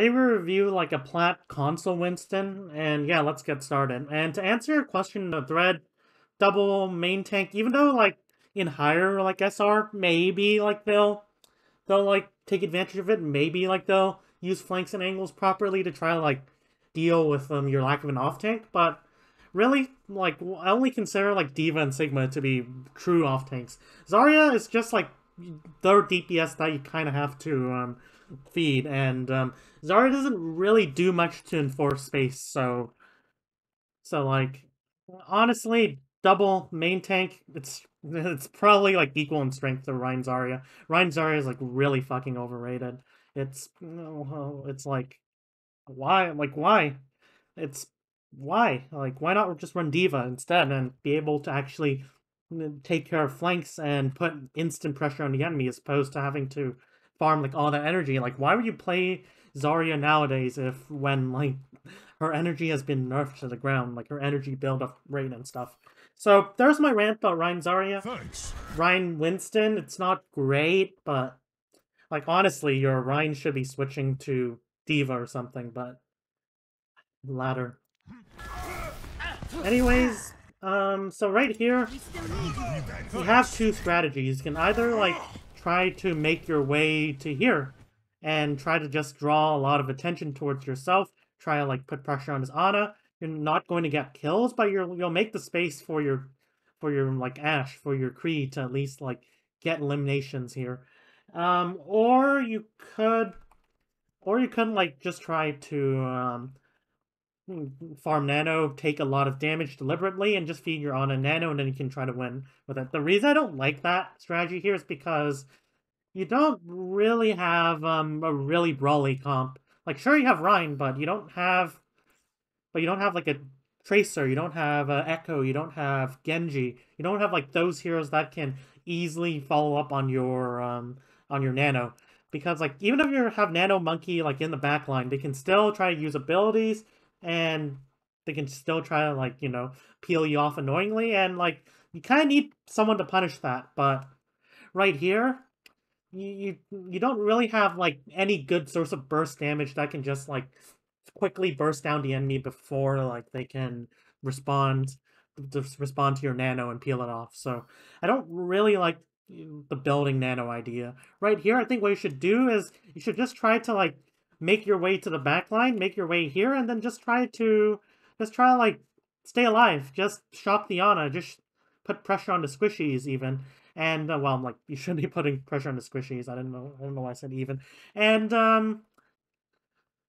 Today we review like a Plat console Winston, and yeah, let's get started. And to answer your question, the thread double main tank, even though like in higher like SR, maybe like they'll like take advantage of it. Maybe like they'll use flanks and angles properly to try to like deal with your lack of an off tank. But really, like I only consider like Diva and Sigma to be true off tanks. Zarya is just like their DPS that you kind of have to feed, and Zarya doesn't really do much to enforce space. So like honestly, double main tank, it's probably like equal in strength to Ryan Zarya. Ryan Zarya is like really fucking overrated. It's like why? It's why? Like why not just run Diva instead and be able to actually take care of flanks and put instant pressure on the enemy as opposed to having to farm like all that energy. Like why would you play Zarya nowadays if when like her energy has been nerfed to the ground, like her energy build-up rate and stuff. So there's my rant about Ryan Zarya. Thanks. Ryan Winston, it's not great, but like honestly, your Ryan should be switching to Diva or something, but ladder. Anyways, so right here, you have two strategies. You can either like try to make your way to here and try to just draw a lot of attention towards yourself, try to like put pressure on his Ana. You're not going to get kills, but you'll make the space for your like Ashe, for your Kree to at least like get eliminations here. Or you could like just try to farm nano, take a lot of damage deliberately, and just feed your Ana nano, and then you can try to win with it. The reason I don't like that strategy here is because you don't really have a really brawly comp. Like sure you have Rhine, but you don't have like a Tracer, you don't have Echo, you don't have Genji, you don't have like those heroes that can easily follow up on your nano. Because like even if you have Nano Monkey like in the backline, they can still try to use abilities and they can still try to like, peel you off annoyingly, and like you kind of need someone to punish that. But right here, you don't really have like any good source of burst damage that can just like quickly burst down the enemy before like they can respond to your nano and peel it off. So I don't really like the building nano idea. Right here, I think what you should do is you should just try to like make your way to the back line, make your way here, and then just try to like stay alive. Just shock the Ana, just put pressure on the squishies even. And well, I'm like, you shouldn't be putting pressure on the squishies. I don't know why I said even. And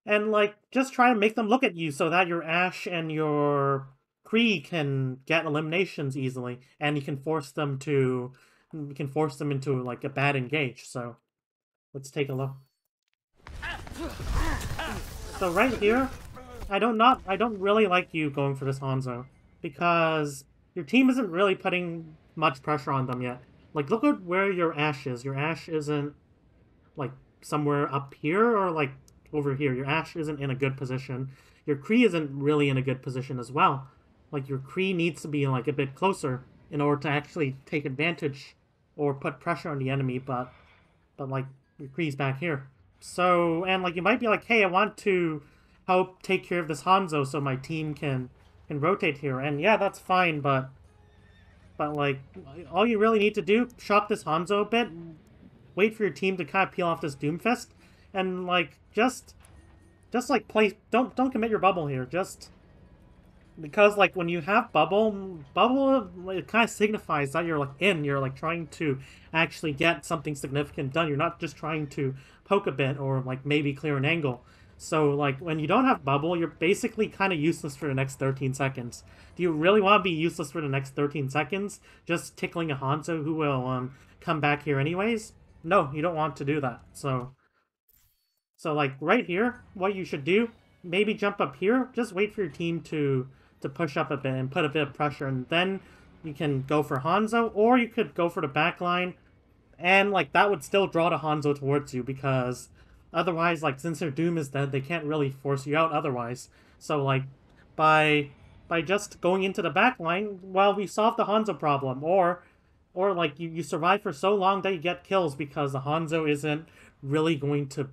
like just try to make them look at you so that your Ashe and your Kree can get eliminations easily, and you can force them into like a bad engage. So let's take a look. So right here, I don't really like you going for this Hanzo because your team isn't really putting much pressure on them yet. Like look at where your Ashe is. Your Ashe isn't like somewhere up here or like over here. Your Ashe isn't in a good position. Your Kree isn't really in a good position as well. Like your Kree needs to be like a bit closer in order to actually take advantage or put pressure on the enemy, but like your Kree's back here. So, and like you might be like, hey, I want to help take care of this Hanzo so my team can rotate here. And yeah, that's fine, but like all you really need to do, shock this Hanzo a bit, wait for your team to kind of peel off this Doomfist, and like just like play. Don't commit your bubble here. Just because like when you have bubble it kind of signifies that you're like you're like trying to actually get something significant done. You're not just trying to poke a bit or like maybe clear an angle. So like when you don't have bubble, you're basically kind of useless for the next 13 seconds. Do you really want to be useless for the next 13 seconds? Just tickling a Hanzo who will come back here anyways? No, you don't want to do that. So like right here, what you should do, maybe jump up here, just wait for your team to push up a bit and put a bit of pressure, and then you can go for Hanzo, or you could go for the back line, and like that would still draw the Hanzo towards you, because otherwise, like since their Doom is dead, they can't really force you out otherwise. So like by just going into the back line, well, we solve the Hanzo problem, or like you survive for so long that you get kills because the Hanzo isn't really going to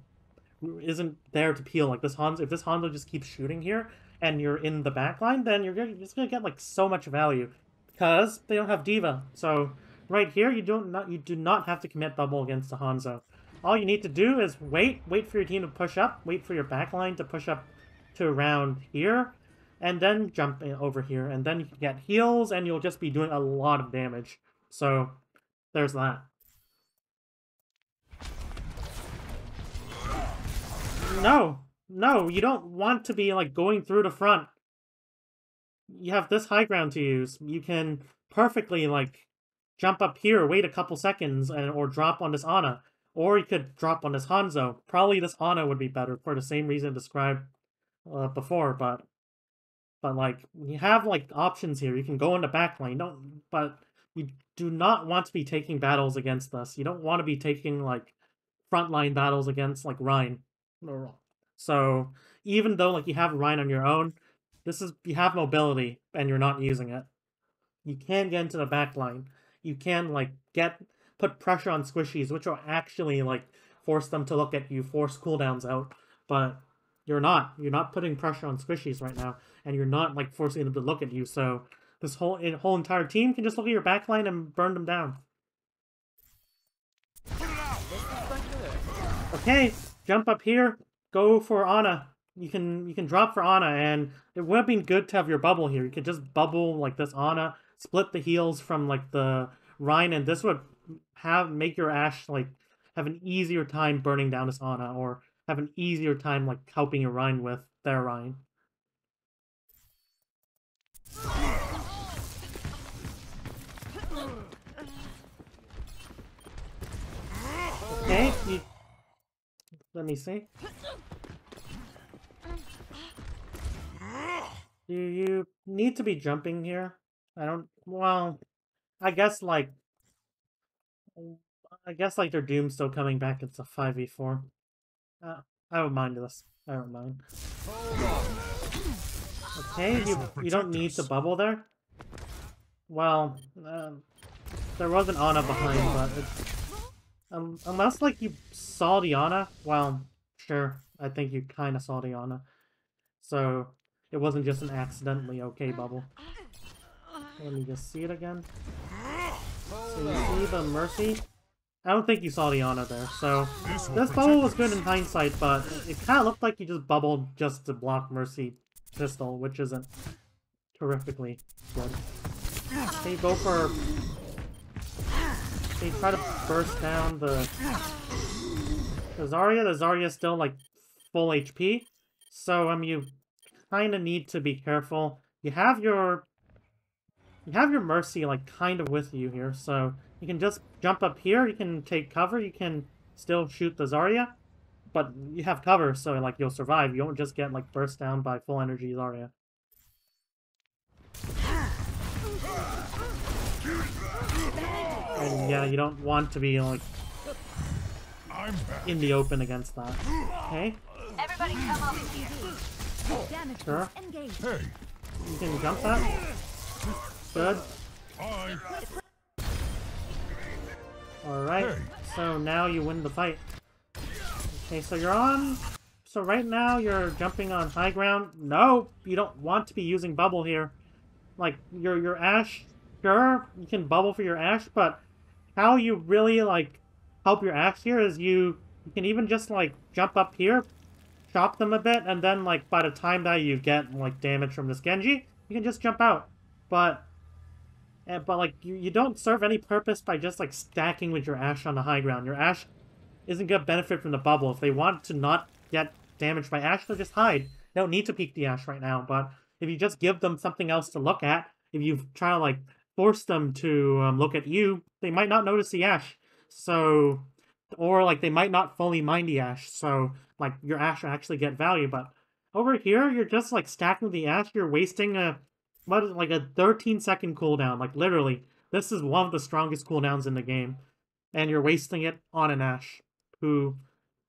isn't there to peel. Like this Hanzo, if this Hanzo just keeps shooting here and you're in the backline, then you're just gonna get like so much value because they don't have Diva. So right here, you do not have to commit bubble against the Hanzo. All you need to do is wait for your team to push up, wait for your backline to push up to around here, and then jump in over here, and then you can get heals, and you'll just be doing a lot of damage. So there's that. No, no, you don't want to be like going through the front. You have this high ground to use. You can perfectly like jump up here, wait a couple seconds, or drop on this Ana. Or you could drop on this Hanzo. Probably this Ana would be better for the same reason described before, but like you have like options here. You can go in the back lane. But you do not want to be taking battles against us. You don't want to be taking like frontline battles against like Ryan. So even though like you have Ryan on your own, you have mobility and you're not using it. You can get into the back line. You can like put pressure on squishies, which will actually like force them to look at you, force cooldowns out. But you're not. You're not putting pressure on squishies right now, and you're not like forcing them to look at you. So this whole entire team can just look at your backline and burn them down. Okay, jump up here. Go for Ana. You can drop for Ana, and it would have been good to have your bubble here. You could just bubble like this Ana, split the heals from like the Rhine, and this would make your Ashe like have an easier time burning down this Ana, or have an easier time like helping your Rhine with their Rhine. Okay, let me see. Do you need to be jumping here? Well, I guess like their Doom's still coming back. It's a 5v4. I don't mind this. I don't mind. Okay, you don't need to bubble there. Well, there was an Ana behind, but it's, unless like you saw the Ana. Well, sure. I think you kind of saw the Ana, so it wasn't just an accidentally okay bubble. Let me just see it again. So you see the Mercy? I don't think you saw the Ana there, so this bubble was good in hindsight, but it kind of looked like you just bubbled just to block Mercy pistol, which isn't terrifically good. They go for... They try to burst down the Zarya. The Zarya's still like full HP, so you kind of need to be careful. You have your Mercy like kind of with you here, so you can just jump up here, you can take cover, you can still shoot the Zarya, but you have cover, so like you'll survive. You won't just get like burst down by full energy Zarya. And yeah, you don't want to be like in the open against that. Okay? Everybody come over here. Sure. You can jump that. Good. Alright, so now you win the fight. Okay, so you're on... So right now you're jumping on high ground. No, you don't want to be using bubble here. Like, your Ashe, sure, you can bubble for your Ashe, but how you really, like, help your Ashe here is you can even just, like, jump up here, chop them a bit, and then, like, by the time that you get, like, damage from this Genji, you can just jump out. But like, you don't serve any purpose by just, like, stacking with your Ashe on the high ground. Your Ashe isn't going to benefit from the bubble. If they want to not get damaged by Ashe, they'll just hide. They don't need to peek the Ashe right now, but if you just give them something else to look at, if you try to, like, force them to look at you, they might not notice the Ashe. So, or, like, they might not fully mind the Ashe. So, like, your Ashe will actually get value, but over here, you're just, like, stacking the Ashe. You're wasting a 13-second cooldown. Like, literally, this is one of the strongest cooldowns in the game. And you're wasting it on an Ashe who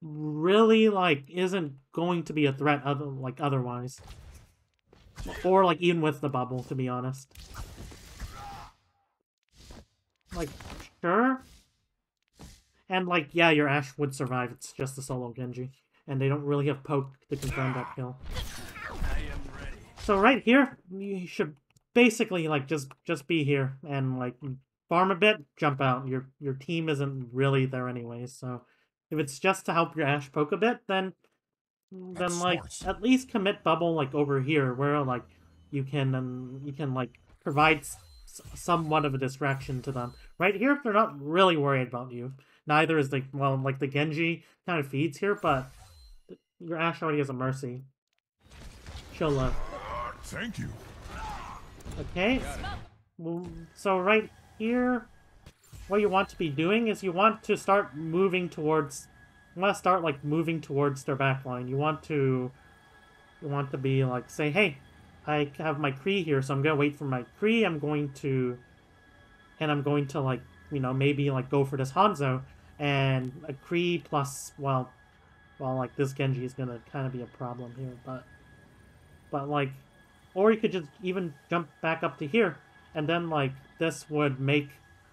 really, like, isn't going to be a threat otherwise. Or, like, even with the bubble, to be honest. Like, sure. And, like, yeah, your Ashe would survive. It's just a solo Genji. and they don't really have poke to confirm that kill. So right here, you should basically like just be here and like farm a bit, jump out. Your team isn't really there anyways, so if it's just to help your Ashe poke a bit, then like at least commit bubble like over here where like you can like provide somewhat of a distraction to them. Right here, they're not really worried about you. Neither is the like the Genji kind of feeds here, but your Ashe already has a mercy. She'll live. Thank you. Okay, so right here, what you want to be doing is you want to start moving towards. You want to start like moving towards their backline. You want to be like say, hey, I have my Kree here, so I'm gonna wait for my Kree. I'm going to like maybe like go for this Hanzo and a Kree plus well like this Genji is gonna kind of be a problem here, but like. Or you could just even jump back up to here, and then, like, this would make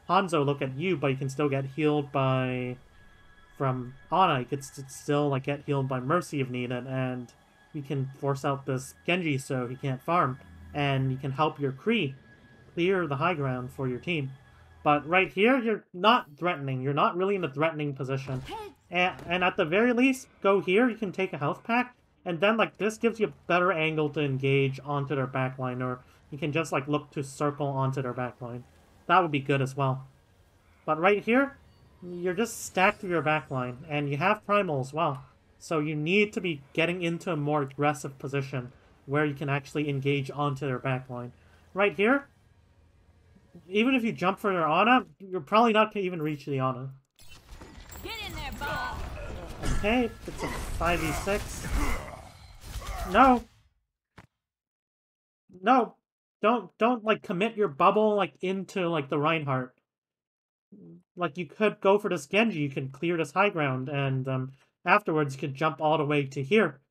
Hanzo look at you, but you can still get healed from Ana. You could still, like, get healed by Mercy if needed, and you can force out this Genji so he can't farm, and you can help your Kree clear the high ground for your team. But right here, you're not threatening. You're not really in a threatening position. And at the very least, go here. You can take a health pack. And then, like, this gives you a better angle to engage onto their backline, or you can just, like, look to circle onto their backline. That would be good as well. But right here, you're just stacked through your backline, and you have Primal as well. So you need to be getting into a more aggressive position where you can actually engage onto their backline. Right here, even if you jump for their Ana, you're probably not going to even reach the Ana. Get in there, Bob. Okay, it's a 5v6. No. No. Don't like commit your bubble like into like the Reinhardt. Like you could go for this Genji, you can clear this high ground, and afterwards you could jump all the way to here.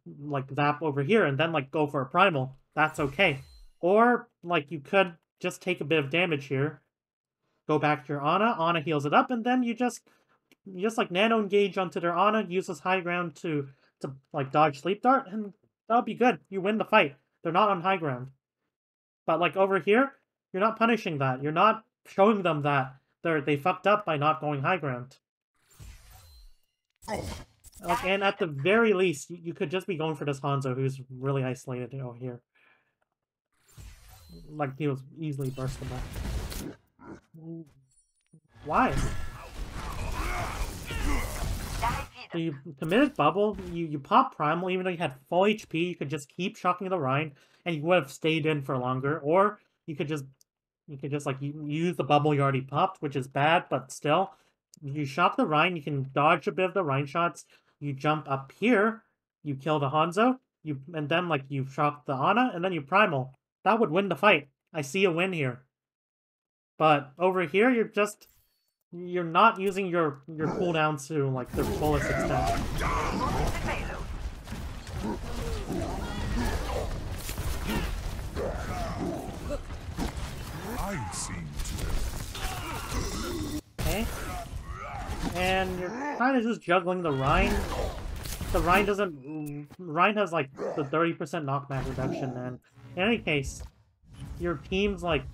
Like zap over here and then like go for a primal. That's okay. Or like you could just take a bit of damage here. Go back to your Ana, Ana heals it up, and then you just like nano engage onto their Ana, use this high ground to like dodge sleep dart, and that'll be good. You win the fight. They're not on high ground. But like over here, you're not punishing that. You're not showing them that they fucked up by not going high ground. Like, and at the very least, you could just be going for this Hanzo who's really isolated over here. Like he was easily burstable. Why? So you committed bubble, you pop primal, even though you had full HP, you could just keep shocking the Rhine, and you would have stayed in for longer, or you could just like use the bubble you already popped, which is bad, but still, you shock the Rhine, you can dodge a bit of the Rhine shots, you jump up here, you kill the Hanzo, and then like you shock the Ana, and then you primal. That would win the fight. I see a win here. But over here, you're not using your cooldowns to like their fullest extent. I seem to. Okay. And you're kind of just juggling the Rhine. The Rhine doesn't. Rhine has like the 30% knockback reduction, and in any case, your team's like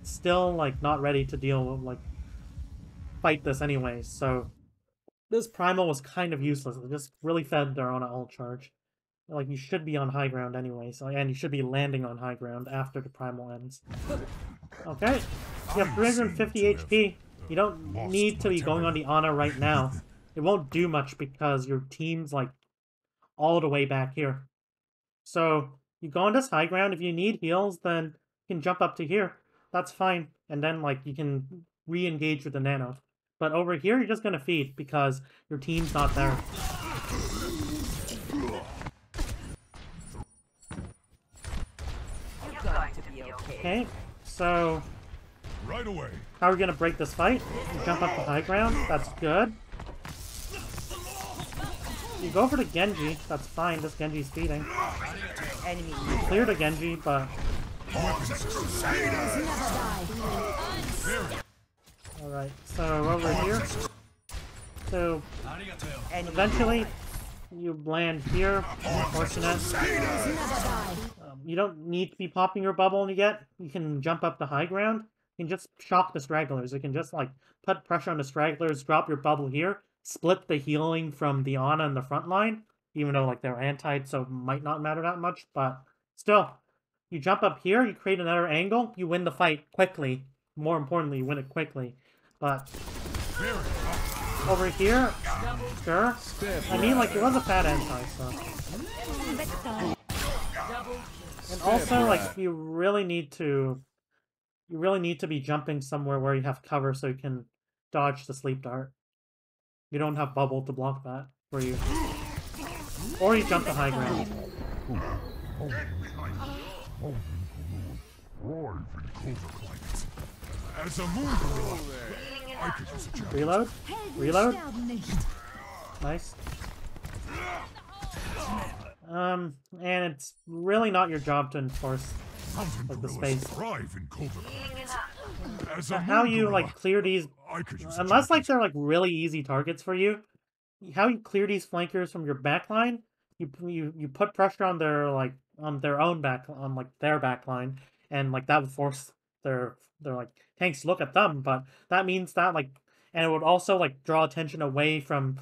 still like not ready to deal with like fight this anyways. So this primal was kind of useless. It just really fed their own ult charge. Like you should be on high ground anyways, and you should be landing on high ground after the primal ends. Okay, you have 350 HP. You don't need to be going on the Ana right now. It won't do much because your team's like all the way back here. So you go on this high ground. If you need heals, then you can jump up to here. That's fine. And then like you can re-engage with the nano. But over here, you're just gonna feed because your team's not there. Okay, so Right away. how are we gonna break this fight? You jump up to high ground. That's good. You go for the Genji. That's fine. This Genji's feeding. Enemy. Clear the Genji, but alright, so over here. So eventually You land here. Unfortunate. You don't need to be popping your bubble yet. You can jump up to high ground. You can just shock the stragglers. You can just, like, put pressure on the stragglers, drop your bubble here, split the healing from the Ana in the front line, even though, like, they're anti, so it might not matter that much, but still. You jump up here, you create another angle, you win the fight quickly. More importantly, you win it quickly. But over here, sure. I mean, like, it was a fat anti, so. And also, like, you really need to be jumping somewhere where you have cover so you can dodge the sleep dart. You don't have bubble to block that for you. Or you jump to high ground. As a moon gorilla, I could use a jacket. Reload? Reload? Nice. And it's really not your job to enforce like the space. How you like clear these, unless like they're like really easy targets for you, how you clear these flankers from your backline, you put pressure on their like on their own back on like their backline, and like that would force their like tanks to look at them, but that means that like, and it would also like draw attention away from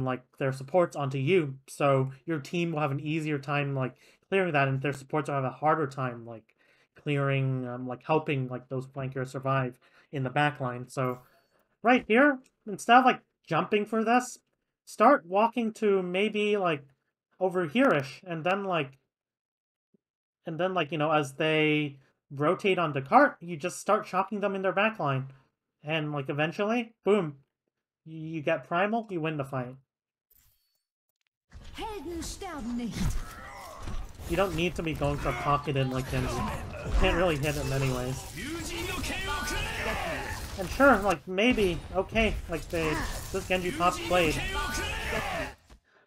like their supports onto you, so your team will have an easier time like clearing that, and their supports will have a harder time like clearing, like helping like those flankers survive in the backline. So right here, instead of like jumping for this, start walking to maybe like over here-ish, and then like you know, as they rotate on the cart, you just start shocking them in their backline, and like eventually, boom, you get primal, you win the fight. You don't need to be going for pocketed like Genji. You can't really hit him anyways. And sure, like maybe, okay, like this Genji pops blade.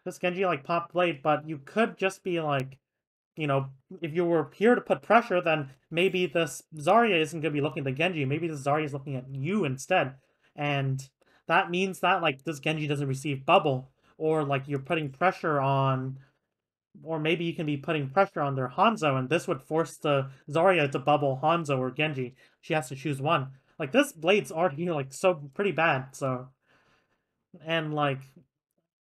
This Genji like popped blade, but you could just be like, you know, if you were here to put pressure, then maybe this Zarya isn't going to be looking at the Genji. Maybe this Zarya is looking at you instead. And that means that, like, this Genji doesn't receive bubble. Or, like, you're putting pressure on... Or maybe you can be putting pressure on their Hanzo, and this would force the Zarya to bubble Hanzo or Genji. She has to choose one. Like, this blade's already, like, so pretty bad, so... And, like...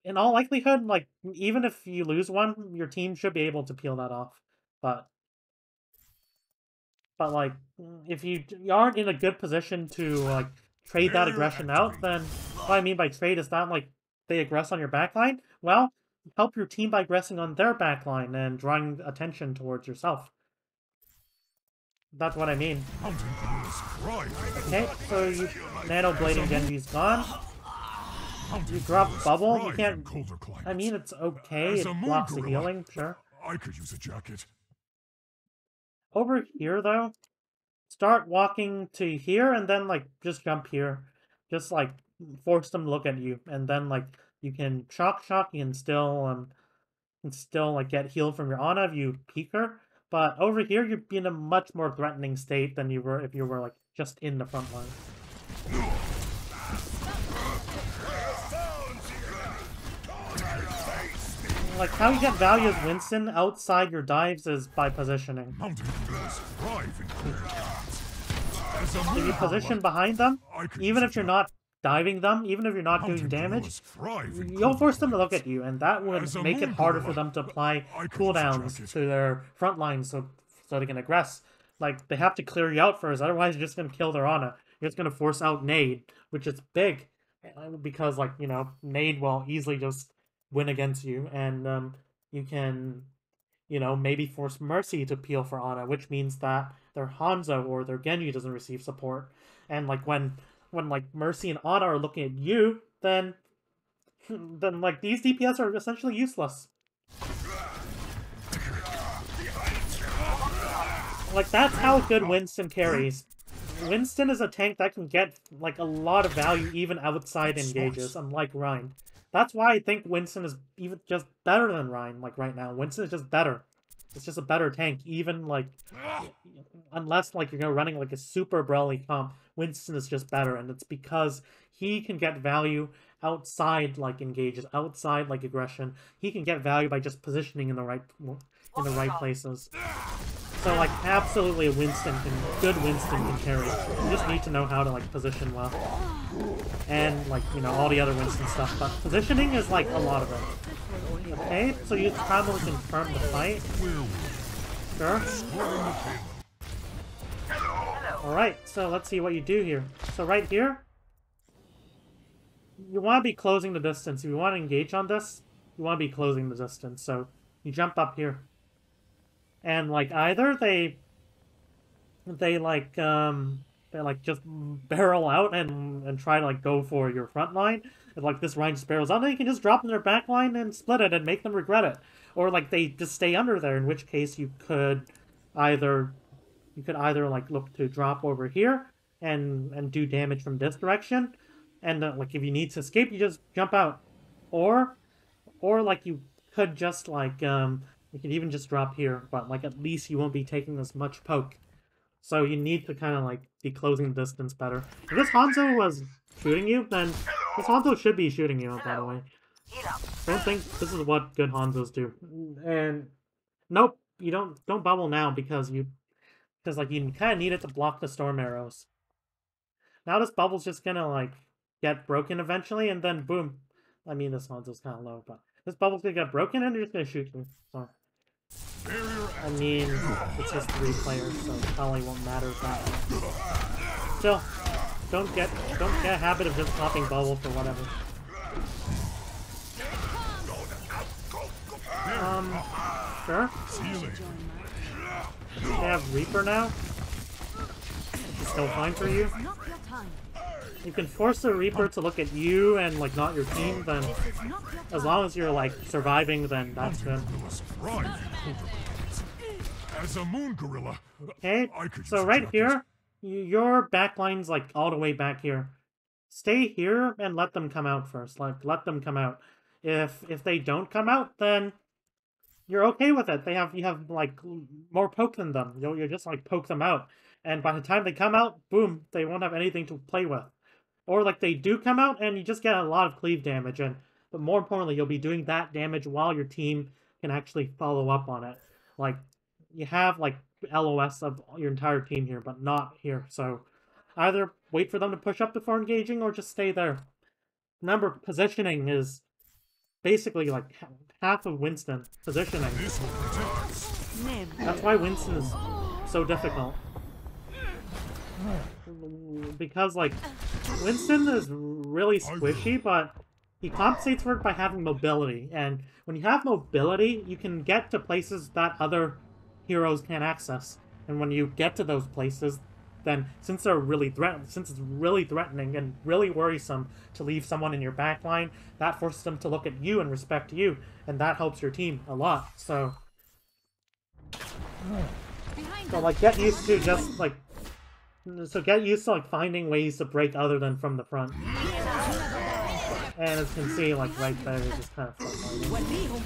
In all likelihood, like, even if you lose one, your team should be able to peel that off. But like, if you aren't in a good position to, like, trade that aggression out, then what I mean by trade is that, like, they aggress on your backline. Well, help your team by aggressing on their backline and drawing attention towards yourself. That's what I mean. Okay, so you nano blading Genji's gone. You drop bubble, you can't... I mean, it's okay, it blocks the healing, sure. I could use a jacket. Over here, though, start walking to here, and then, like, just jump here. Just, like, force them to look at you, and then, like, you can shock, you can still, like, get healed from your Ana if you peek her. But over here, you'd be in a much more threatening state than you were if you were, like, just in the front line. Like, how you get value as Winston outside your dives is by positioning. If you position behind them, even if you're not diving them, even if you're not doing damage, you'll force them to look at you, and that would make it harder for them to apply cooldowns to their front lines so they can aggress. Like, they have to clear you out first, otherwise you're just going to kill their Ana. You're just going to force out Nade, which is big, because, like, you know, Nade will easily just win against you, and you can, you know, maybe force Mercy to peel for Ana, which means that their Hanzo or their Genji doesn't receive support. And like when like Mercy and Ana are looking at you, then like these DPS are essentially useless. Like, that's how good Winston carries. Winston is a tank that can get like a lot of value even outside engages, unlike Rein. That's why I think Winston is even just better than Rein, like, right now. Winston is just better. It's just a better tank, even, like, unless, like, you're running, like, a super Brawly comp, Winston is just better, and it's because he can get value outside like engages, outside like aggression, he can get value by just positioning in the right places. So like absolutely a good Winston can carry. You just need to know how to like position well. And like, you know, all the other Winston stuff, but positioning is like a lot of it. Okay, so you probably confirm the fight. Sure. Alright, so let's see what you do here. So right here, you want to be closing the distance. If you want to engage on this, you want to be closing the distance. So you jump up here. And like either they like just barrel out and try to like go for your front line. If like this line just barrels out, then you can just drop in their back line and split it and make them regret it. Or like they just stay under there, in which case you could either like look to drop over here and do damage from this direction, and like if you need to escape, you just jump out, or like you could just like you could even just drop here, but like at least you won't be taking as much poke. So you need to kind of like be closing the distance better. If this Hanzo was shooting you, then this Hanzo should be shooting you, by the way. Don't think this is what good Hanzos do. And nope, you don't bubble now because like you kind of need it to block the storm arrows. Now this bubble's just gonna like get broken eventually, and then boom. I mean, this Hanzo's kind of low, but this bubble's gonna get broken and they're just gonna shoot you. So I mean, it's just 3 players, so it probably won't matter that much. Still, don't get a habit of just popping bubble for whatever. Sure. They have Reaper now. It's still fine for you. You can force the Reaper to look at you and like not your team, then as long as you're like surviving, then that's good. As a moon gorilla, okay, so right here, your backline's like all the way back here. Stay here and let them come out first. Like let them come out. If they don't come out, then you're okay with it. You have like more poke than them. You'll just like poke them out, and by the time they come out, boom, they won't have anything to play with. Or like they do come out and you just get a lot of cleave damage, but more importantly, you'll be doing that damage while your team can actually follow up on it. Like you have like LOS of your entire team here, but not here. So either wait for them to push up before engaging or just stay there. Remember, positioning is basically like half of Winston. Positioning. That's why Winston is so difficult. Because like Winston is really squishy, but he compensates for it by having mobility. And when you have mobility, you can get to places that other heroes can't access. And when you get to those places, then since it's really threatening and really worrisome to leave someone in your backline, that forces them to look at you and respect you, and that helps your team a lot. So like get used to just like finding ways to break other than from the front. And as you can see, like right there, you're just kind of frontlining.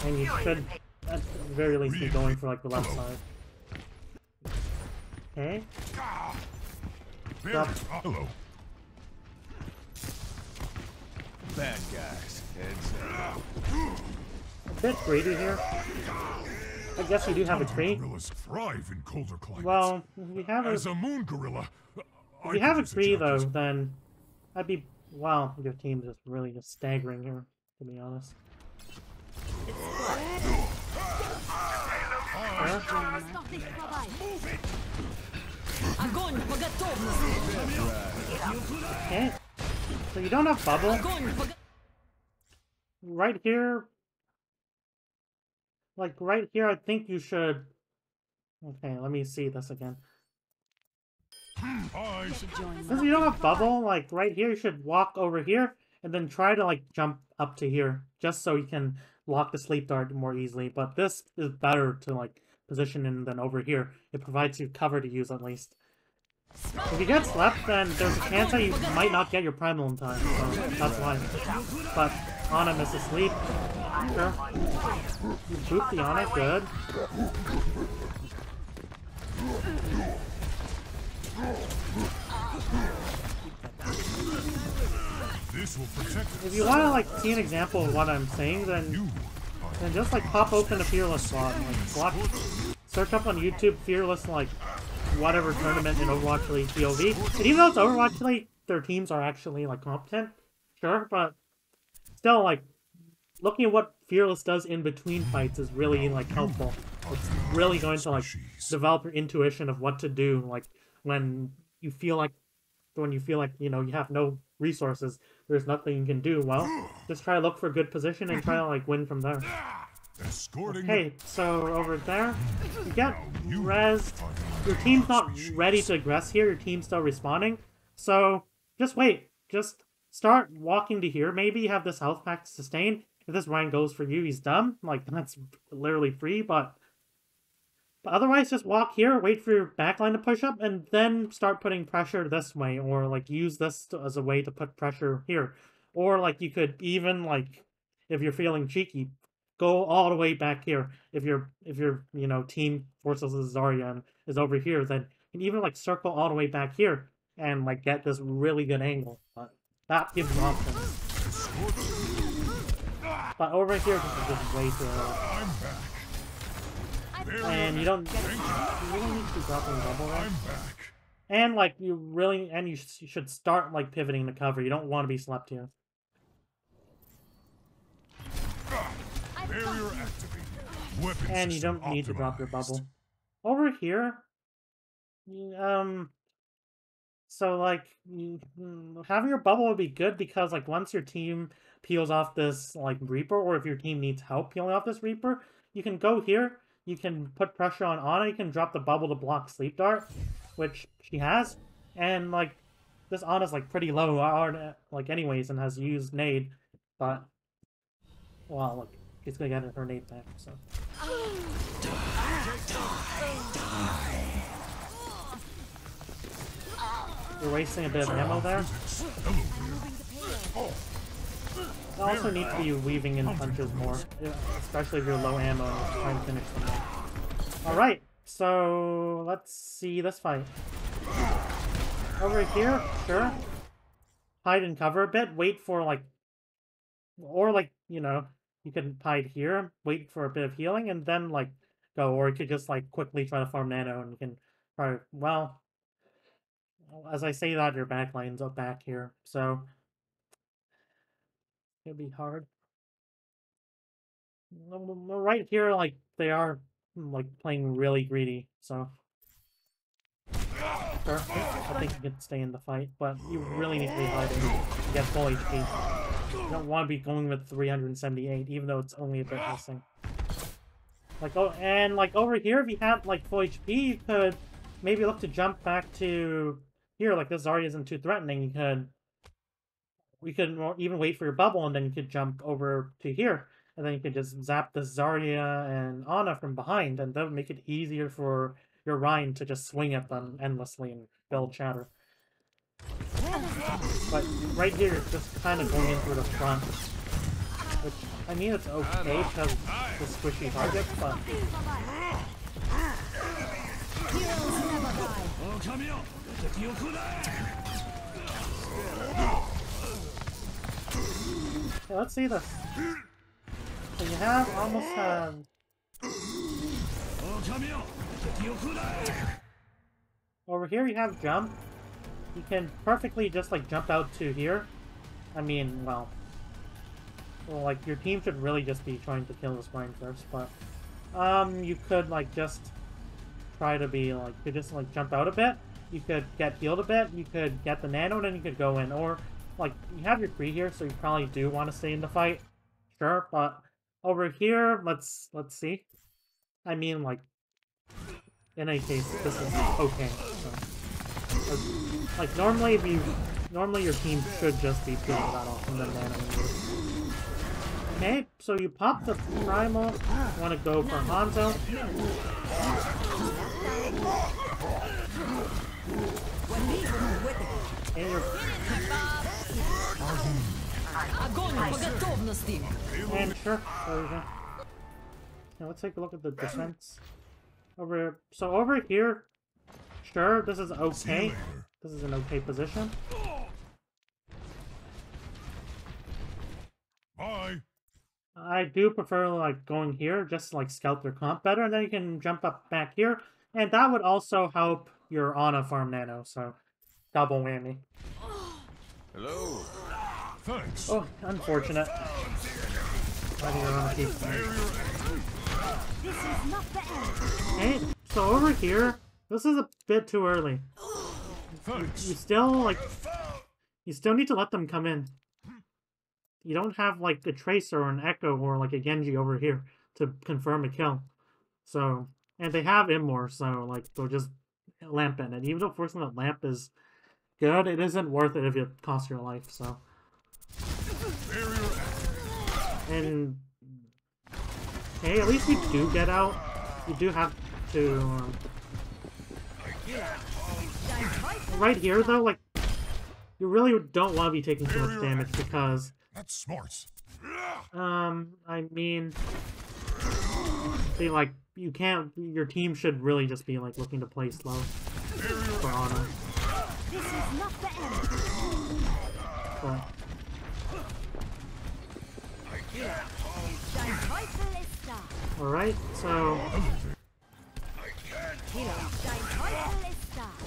And you should at the very least be going for like the left side. Okay. Hello. Bad guys. Heads up. A bit greedy here. I guess you do have a tree. Gorillas thrive in colder climates. Well, if we have As a moon gorilla, if we have a tree though, then I'd be wow. Your team's just really just staggering here, to be honest. Okay, so you don't have bubble. Right here, like right here, I think you should. Okay, let me see this again. Since you don't have bubble, like right here, you should walk over here and then try to like jump up to here, just so you can lock the sleep dart more easily. But this is better to like position in than over here. It provides you cover to use at least. If you get slept, then there's a chance that you might not get your primal in time, so that's why. But Ana misses sleep. Sure. You boop the Ana, good. This will protect us. If you want to like see an example of what I'm saying, then just like pop open a Fearless slot. Like search up on YouTube Fearless like whatever tournament in Overwatch League POV. And even though it's Overwatch League, their teams are actually like competent, sure, but still like looking at what Fearless does in between fights is really like helpful. It's really going to like develop your intuition of what to do like when you feel like you know you have no resources, there's nothing you can do. Well, just try to look for a good position and try to like win from there. Okay, so over there, you get res. Your team's not ready to aggress here. Your team's still responding. So just wait. Just start walking to here. Maybe you have this health pack to sustain. If this Ryan goes for you, he's dumb. Like that's literally free. But otherwise, just walk here. Wait for your backline to push up, and then start putting pressure this way, or like use this as a way to put pressure here. Or like you could even like, if you're feeling cheeky, go all the way back here. If your you know team forces Zarya and is over here, then you can even like circle all the way back here and like get this really good angle. But that gives you options. But over here, this is just way too early. And you don't need to be dropping double there. And like you should start like pivoting to cover. You don't want to be slept here. Barrier activated. Weapon And you don't need to drop your bubble. Over here, so like having your bubble would be good because like once your team peels off this like Reaper, or if your team needs help peeling off this Reaper, you can go here. You can put pressure on Ana. You can drop the bubble to block Sleep Dart, which she has, and like this Ana's like pretty low, like anyways, and has used nade, but well, look. He's gonna get her nade back, so. You're wasting a bit of ammo there. You also need to be weaving in punches more, especially if you're low ammo and you're trying to finish them. Alright, so let's see this fight. Over here, sure. Hide and cover a bit, wait for like, or like, you know, you can hide here, wait for a bit of healing, and then, like, go. Or you could just, like, quickly try to farm nano, and you can try to, well, as I say that, your backline's up back here, so it'll be hard. Right here, like, they are, like, playing really greedy, so. Sure, I think you can stay in the fight, but you really need to be hiding to get full HP. You don't want to be going with 378, even though it's only a bit missing. Like, oh, and like over here, if you had like full HP, you could maybe look to jump back to here. Like this Zarya isn't too threatening. We could even wait for your bubble, and then you could jump over to here, and then you could just zap the Zarya and Ana from behind, and that would make it easier for your Ryan to just swing at them endlessly and build chatter. But right here, it's just kind of going in through the front. Which, I mean, it's okay because the squishy target, but... Okay, let's see this. So you have almost over here you have jump. You can perfectly just like jump out to here. I mean, well, like your team should really just be trying to kill this Ryan first, but you could like just try to be like, you could just like jump out a bit. You could get healed a bit. You could get the nano, and then you could go in. Or like you have your Kree here, so you probably do want to stay in the fight. Sure, but over here, let's see. I mean, like in any case, this is okay. So. Like normally, your team should just be peeling that off and then nano. Okay, so you pop the primal. You want to go for Hanzo. And you're... And sure, there we go. Now let's take a look at the defense. So over here, sure, this is okay. This is an okay position. Bye. I do prefer like going here, just to, like scout their comp better, and then you can jump up back here, and that would also help your Ana farm nano, so double whammy. Hello. Thanks. Oh, unfortunate. Why do your Ana keep This is not the end. Hey, so over here, this is a bit too early. Thanks. You still need to let them come in. You don't have like a Tracer or an Echo or like a Genji over here to confirm a kill. So, and they have Immor, so like they'll just lamp in. And even though forcing that lamp is good, it isn't worth it if it costs your life, so. And hey, at least you do get out. You do have to right here though, like you really don't want to be taking too much damage because That's smart. I mean they like you can't your team should really just be like looking to play slow for Ana. This is not the end. But alright, so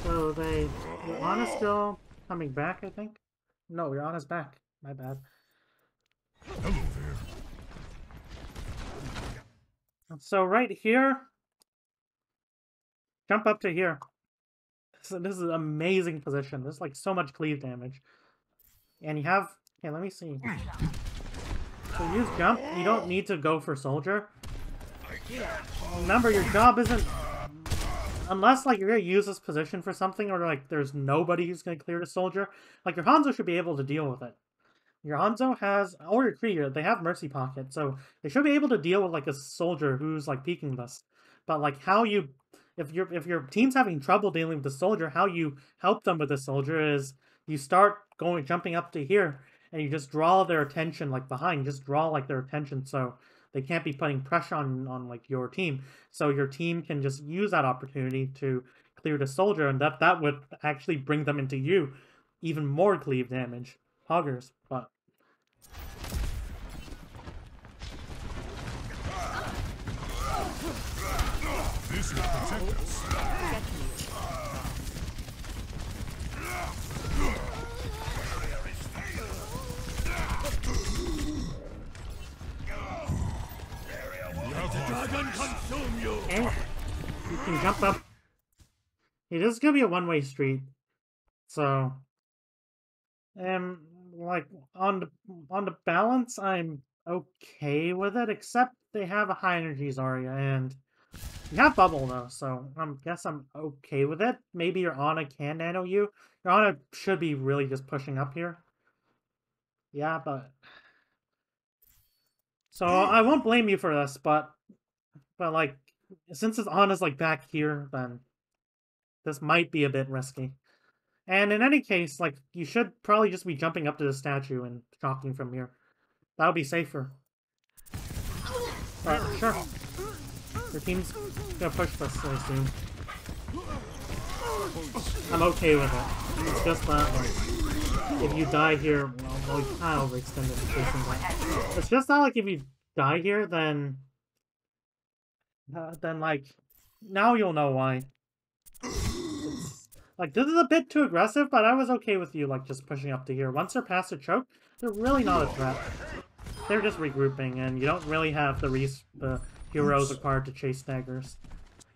your Ana's still coming back, I think? No, your Ana's back. My bad. Hello there. So right here, jump up to here. So this is an amazing position. There's like so much cleave damage. And you have, okay, let me see. So use jump, you don't need to go for soldier. Remember, your job isn't, unless like you're gonna use this position for something or like there's nobody who's gonna clear the soldier, like your Hanzo should be able to deal with it. Your Hanzo has, or your Krieger, they have Mercy Pocket, so they should be able to deal with like a soldier who's like peeking this. But like how you, if your team's having trouble dealing with the soldier, how you help them with the soldier is you start jumping up to here, and you just draw their attention like behind, just draw like their attention so they can't be putting pressure on like your team. So your team can just use that opportunity to clear the soldier, and that would actually bring them into you even more cleave damage. Hoggers, but This will protect us. and you can jump up. It is gonna be a one-way street, so like on the balance, I'm okay with it. Except they have a high energy Zarya, and you have bubble though, so I guess I'm okay with it. Maybe your Ana can nano you. Your Ana should be really just pushing up here. Yeah, but so I won't blame you for this, but like since his Ana's like back here, then this might be a bit risky. And in any case, like, you should probably just be jumping up to the statue and shocking from here. That would be safer. But, sure. Your team's gonna push this, I assume. I'm okay with it. It's just that, like, if you die here, well, you kind of overextended the chasing that. It's just that, like, if you die here, then, like, now you'll know why. Like, this is a bit too aggressive, but I was okay with you, like, just pushing up to here. Once they're past the choke, they're really not a threat. They're just regrouping, and you don't really have the heroes required to chase daggers.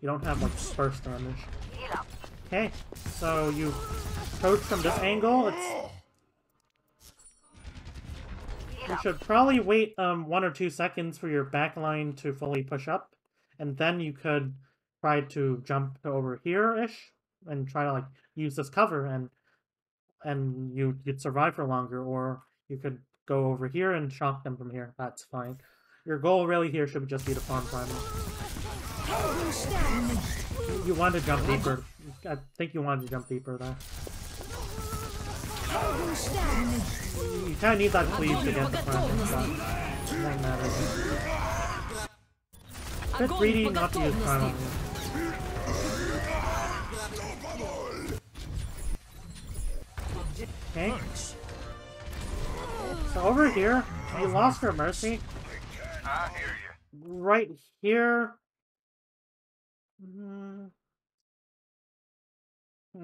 You don't have, like, burst damage. Okay, so you approach from this angle. You should probably wait 1 or 2 seconds for your back line to fully push up, and then you could try to jump to over here-ish. And try to like use this cover, and you'd survive for longer, or you could go over here and shock them from here. That's fine. Your goal really here should just be to farm primal. You want to jump deeper. I think you wanted to jump deeper there. You kind of need that cleave to get the primal shot. Doesn't matter. Bit greedy not to use primal here. Okay. So over here, you lost your mercy. I hear you. Right here.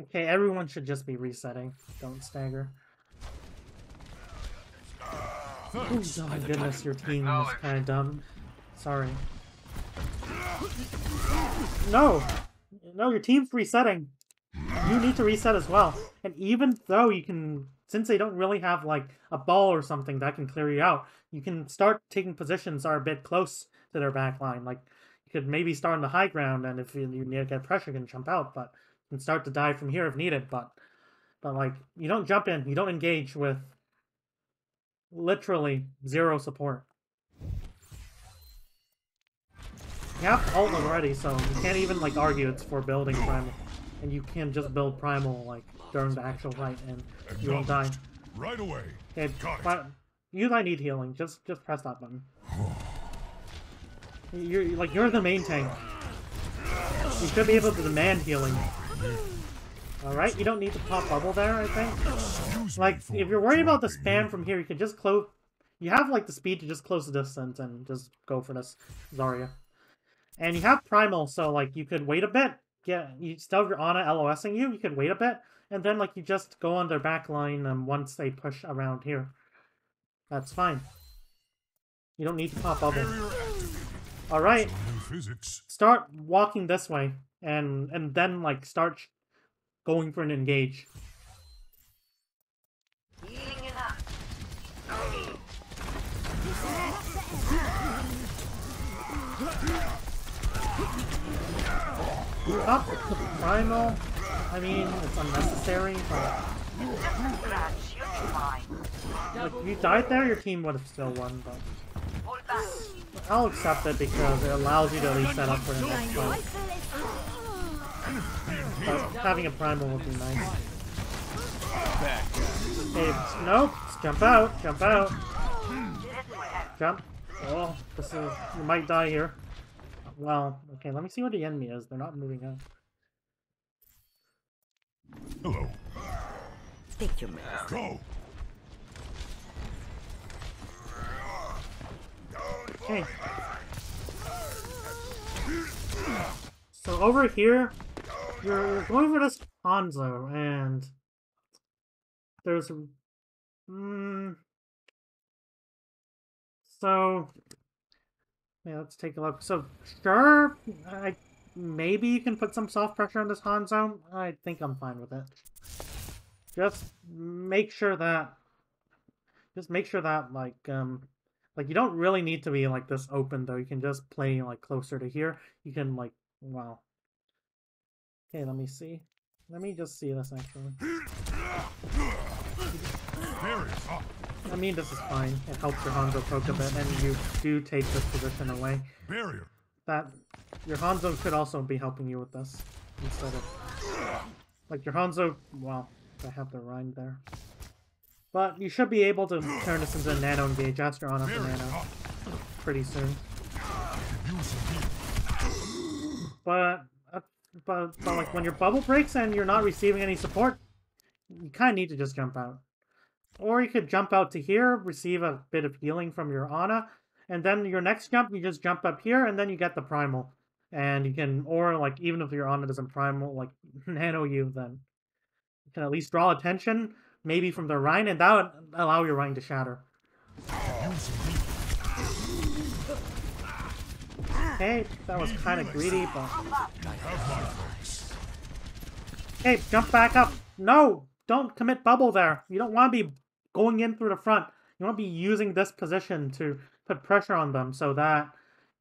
Okay, everyone should just be resetting. Don't stagger. Ooh, oh my goodness, your team is kind of dumb. Sorry. No! No, your team's resetting. You need to reset as well. And even though you can, since they don't really have like a ball or something that can clear you out, you can start taking positions that are a bit close to their back line. Like, you could maybe start on the high ground, and if you need to get pressure, you can jump out, but you can start to dive from here if needed. But like, you don't jump in, you don't engage with literally zero support. You have ult already, so you can't even like argue it's for building primal. And you can just build primal like during the actual fight, and you won't die. Right away. Okay, I need healing. Just press that button. You're the main tank. You should be able to demand healing. Alright, you don't need to pop bubble there, I think. Like, if you're worried about the spam from here, you can just close... You have, like, the speed to just close the distance and just go for this Zarya. And you have Primal, so, like, you could wait a bit. You still have your Ana LOSing you, you could wait a bit. And then, like, you just go on their back line once they push around here. That's fine. You don't need to pop bubble. Alright. Start walking this way. And then, like, start going for an engage. Up the primal. I mean, it's unnecessary, but... Like, if you died there, your team would have still won, but... I'll accept it because it allows you to at least set up for the next fight. But having a primal would be nice. Okay, nope, jump out, jump out. Jump. Oh, this is... You might die here. Well, okay, let me see where the enemy is. They're not moving up. Hello. Take your move. Go. Okay. So over here, you're going for this Hanzo, and there's so yeah, let's take a look. So sure, maybe you can put some soft pressure on this Hanzo. I think I'm fine with it. Just make sure that like you don't really need to be like this open though. You can just play like closer to here. You can like, wow. Okay, let me see. Let me just see this actually. I mean, this is fine. It helps your Hanzo poke a bit, and you do take this position away. Barrier. That your Hanzo could also be helping you with this instead of like your Hanzo. Well, I have the Rhine there, but you should be able to turn this into a nano engage after on up the nano pretty soon. But like when your bubble breaks and you're not receiving any support, you kind of need to just jump out. Or you could jump out to here, receive a bit of healing from your Ana, and then your next jump, you just jump up here, and then you get the primal. And you can, or like, even if your Ana doesn't primal, like, nano you, then you can at least draw attention, maybe from the Rhine, and that would allow your Rhine to shatter. Okay, that was kind of greedy, but... Hey, jump back up! No! Don't commit bubble there! You don't want to be going in through the front. You want to be using this position to put pressure on them so that,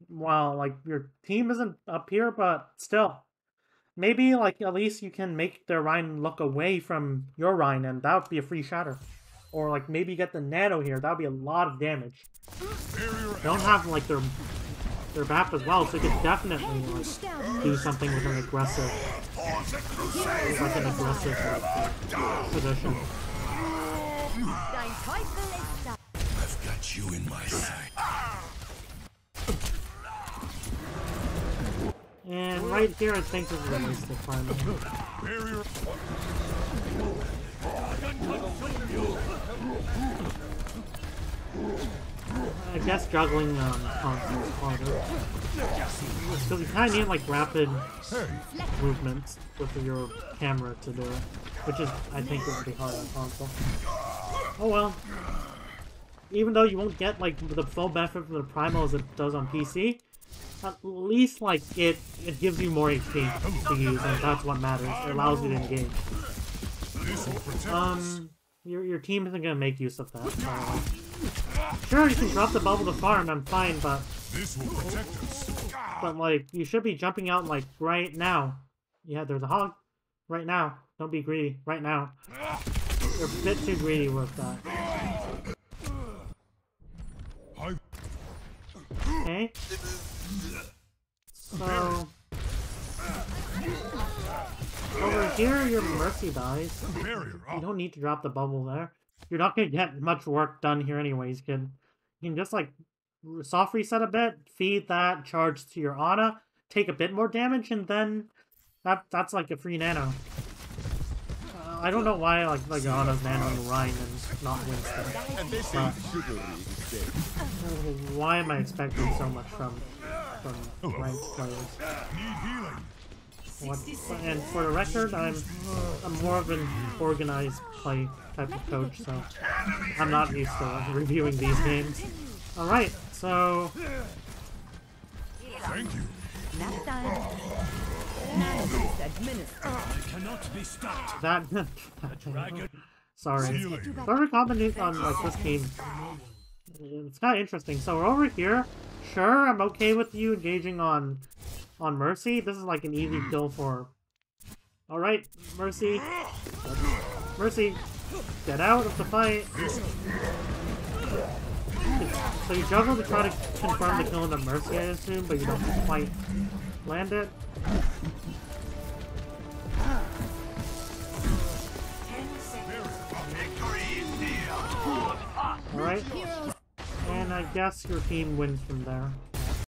well, like, your team isn't up here, but still. Maybe, like, at least you can make their Rhine look away from your Rhine, and that would be a free shatter. Or, like, maybe get the nano here. That would be a lot of damage. They don't have, like, their BAP as well, so you could definitely, like, do something with an aggressive, position. I've got you in my sight. And right here, I think this is a waste of time. I guess juggling console is harder. Because you kind of need like rapid movements with your camera to do it, which is, I think, would be hard on console. Oh well. Even though you won't get like the full benefit from the primal as it does on PC, at least like it gives you more HP to use, and that's what matters. It allows you to engage. Your team isn't gonna make use of that. Sure, you can drop the bubble to farm. I'm fine, but This will protect us. but like you should be jumping out like right now. Yeah, there's a hog. Right now. Don't be greedy. Right now. You're a bit too greedy with that. Okay. So over here, your mercy dies. Barrier You up. don't need to drop the bubble there. You're not gonna get much work done here anyways, kid. You can just like soft reset a bit, feed that charge to your Ana, take a bit more damage, and then that's like a free nano. I don't know why like Ana's nanoing Ryan and not Winston. Why am I expecting so much from ranked players? Need healing. What? And for the record, I'm more of an organized play type of coach, so I'm not used to reviewing these games. Alright, so Thank you. Nap time. Nanosuit administered. Cannot be stopped. that sorry. Healing. Whoever commented on like this game, it's kind of interesting. So we're over here. Sure, I'm okay with you engaging on Mercy. This is like an easy kill for. All right, Mercy. Mercy, get out of the fight. So you juggle to try to confirm the kill into Mercy, I assume, but you don't quite land it. Alright. And I guess your team wins from there.